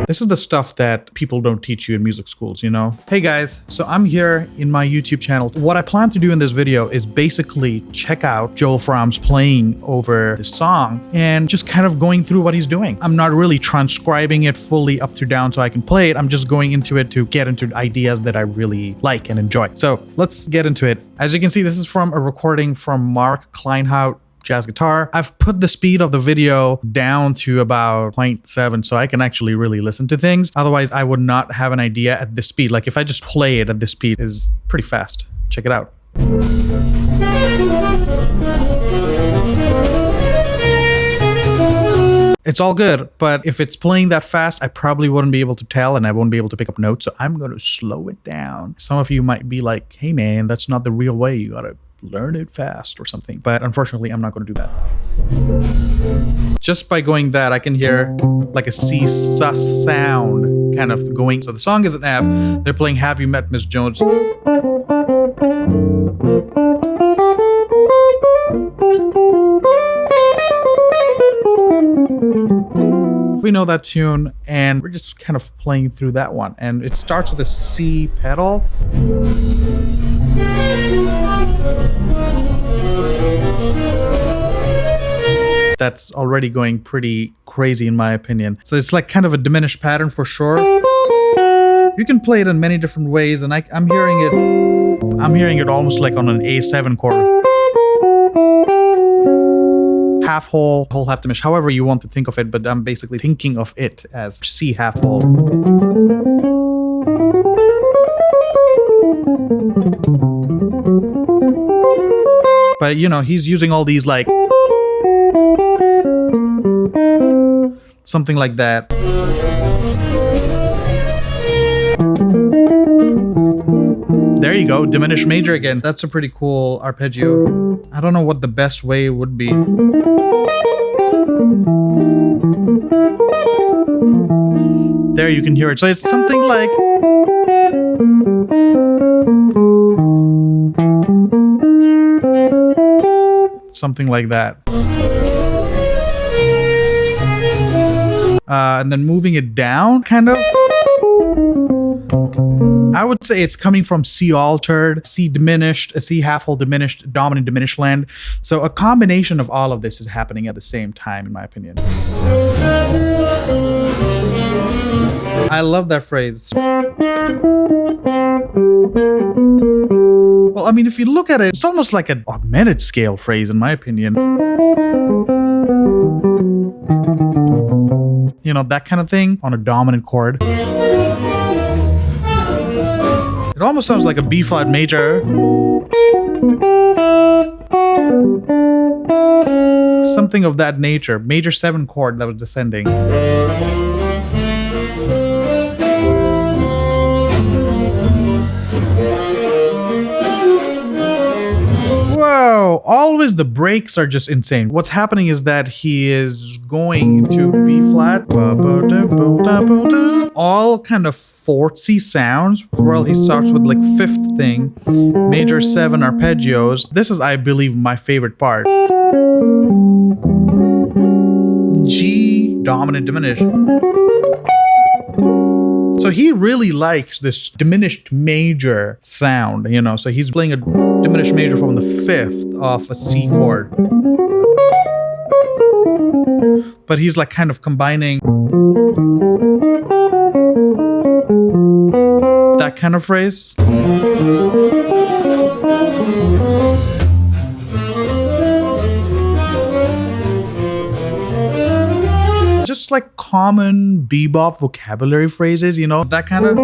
This is the stuff that people don't teach you in music schools, you know? Hey guys, so I'm here in my YouTube channel. What I plan to do in this video is basically check out Joel Frahm's playing over the song and just kind of going through what he's doing. I'm not really transcribing it fully up to down so I can play it. I'm just going into it to get into ideas that I really like and enjoy. So let's get into it. As you can see, this is from a recording from Mark Kleinhout jazz guitar. I've put the speed of the video down to about 0.7 so I can actually really listen to things. Otherwise, I would not have an idea at this speed. Like if I just play it at this speed, is pretty fast. Check it out. It's all good, but if it's playing that fast, I probably wouldn't be able to tell and I won't be able to pick up notes. So I'm going to slow it down. Some of you might be like, hey man, that's not the real way. You got to learn it fast or something. But unfortunately, I'm not going to do that. Just by going that, I can hear like a C sus sound kind of going. So the song is an F. They're playing Have You Met Miss Jones? We know that tune and we're just kind of playing through that one. And it starts with a C pedal. That's already going pretty crazy in my opinion. So it's like kind of a diminished pattern for sure. You can play it in many different ways and I'm hearing it almost like on an A7 chord. Half whole, half diminished, however you want to think of it, but I'm basically thinking of it as C half whole. But you know, he's using all these like something like that. There you go, diminished major again. That's a pretty cool arpeggio. I don't know what the best way would be. There you can hear it. So it's something like that. And then moving it down, kind of. I would say it's coming from C altered, C diminished, a C half whole diminished, dominant diminished land. So a combination of all of this is happening at the same time, in my opinion. I love that phrase. Well, I mean, if you look at it, it's almost like an augmented scale phrase, in my opinion. You know, that kind of thing on a dominant chord. It almost sounds like a B flat major. Something of that nature. Major 7 chord that was descending. Whoa, always the breaks are just insane. What's happening is that he is going into B flat. All kind of 4th sounds. Well, he starts with like 5th thing. Major 7 arpeggios. This is, I believe, my favorite part. G, dominant, diminished. So he really likes this diminished major sound, you know. So he's playing a diminished major from the 5th of a C chord. But he's like kind of combining that kind of phrase. Just like common bebop vocabulary phrases, you know, that kind of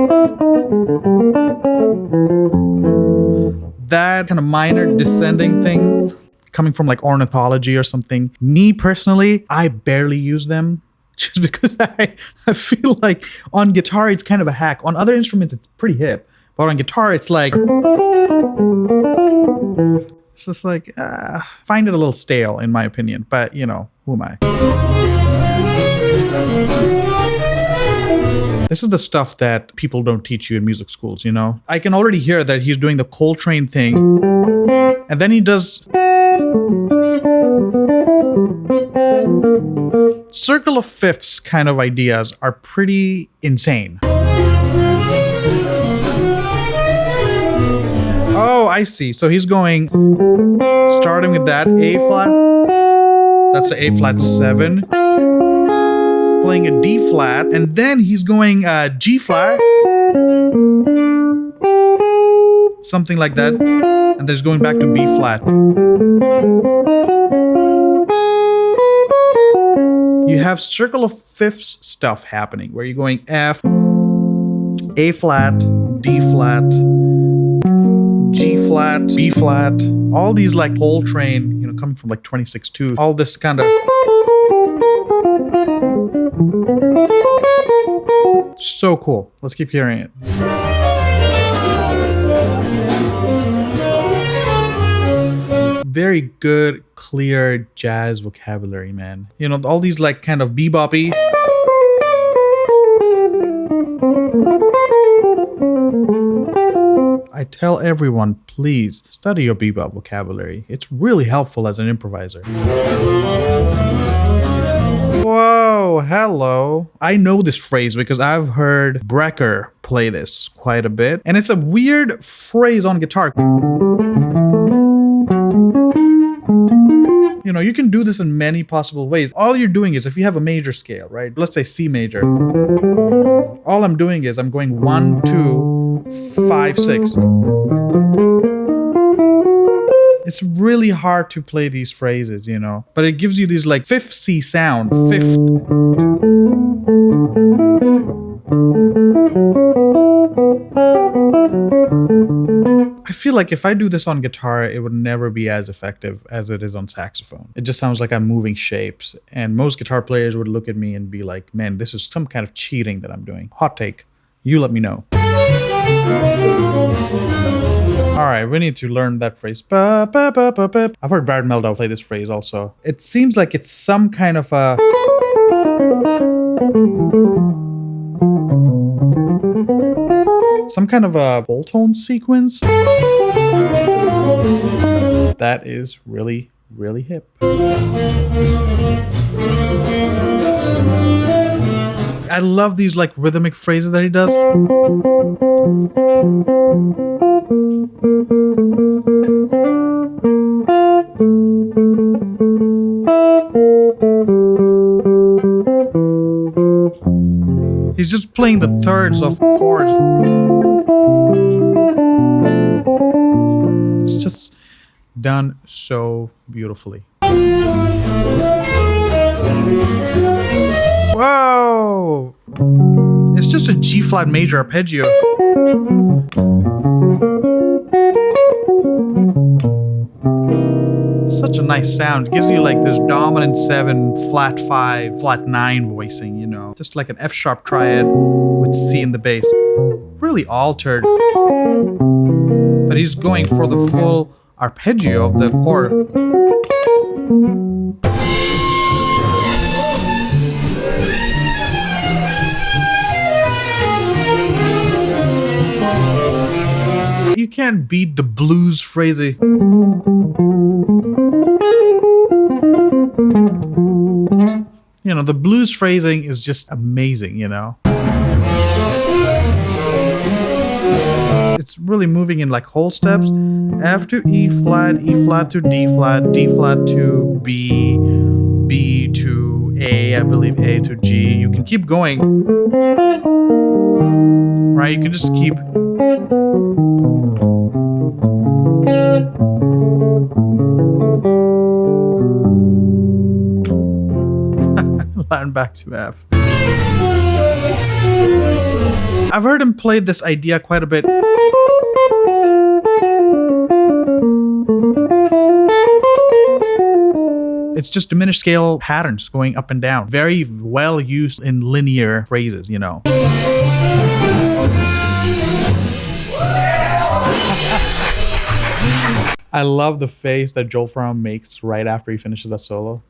minor descending thing coming from like ornithology or something. Me personally, I barely use them just because I feel like on guitar it's kind of a hack. On other instruments it's pretty hip, but on guitar it's like, it's just like, find it a little stale in my opinion, but you know, who am I? This is the stuff that people don't teach you in music schools, you know? I can already hear that he's doing the Coltrane thing, and then he does Circle of fifths kind of ideas are pretty insane. Oh, I see. So he's going, starting with that A flat. That's an A flat 7. Playing a D flat, and then he's going G flat. Something like that. And then he's going back to B flat. You have circle of fifths stuff happening where you're going F, A flat, D flat, G flat, B flat, all these like whole train, you know, coming from like 26/2, all this kind of. So cool. Let's keep hearing it. Very good, clear jazz vocabulary, man. You know, all these like kind of bebop-y. I tell everyone, please study your bebop vocabulary. It's really helpful as an improviser. Whoa, hello. I know this phrase because I've heard Brecker play this quite a bit. And it's a weird phrase on guitar. You know, you can do this in many possible ways. All you're doing is, if you have a major scale, right? Let's say C major. All I'm doing is I'm going 1, 2, 5, 6. It's really hard to play these phrases, you know, but it gives you these like fifth C sound, fifth. I feel like if I do this on guitar, it would never be as effective as it is on saxophone. It just sounds like I'm moving shapes, and most guitar players would look at me and be like, man, this is some kind of cheating that I'm doing. Hot take. You let me know. All right, we need to learn that phrase. I've heard Barrett Meldau play this phrase also. It seems like it's some kind of a... some kind of a whole tone sequence. That is really, really hip. I love these like rhythmic phrases that he does. He's just playing the thirds of chords. It's just done so beautifully. Whoa! It's just a G flat major arpeggio. Such a nice sound. It gives you like this dominant 7, flat 5, flat 9 voicing, you know. Just like an F sharp triad with C in the bass. Really altered. But he's going for the full arpeggio of the chord. You can't beat the blues phrasing. You know, the blues phrasing is just amazing, you know. It's really moving in like whole steps. F to E flat to D flat to B, B to A, I believe A to G. You can keep going. Right? You can just keep... Line back to F. I've heard him play this idea quite a bit. It's just diminished scale patterns going up and down. Very well used in linear phrases, you know. I love the face that Joel Frahm makes right after he finishes that solo.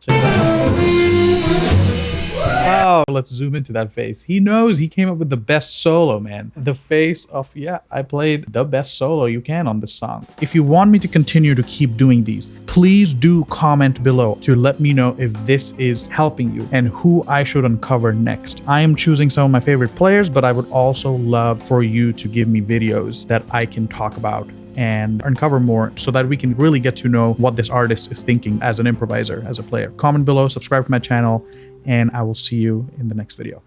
Oh Oh, let's zoom into that face. He knows he came up with the best solo, man. The face of, yeah, I played the best solo you can on this song. If you want me to continue to keep doing these, please do comment below to let me know if this is helping you and who I should uncover next. I am choosing some of my favorite players, but I would also love for you to give me videos that I can talk about and uncover more so that we can really get to know what this artist is thinking as an improviser, as a player. Comment below, subscribe to my channel, and I will see you in the next video.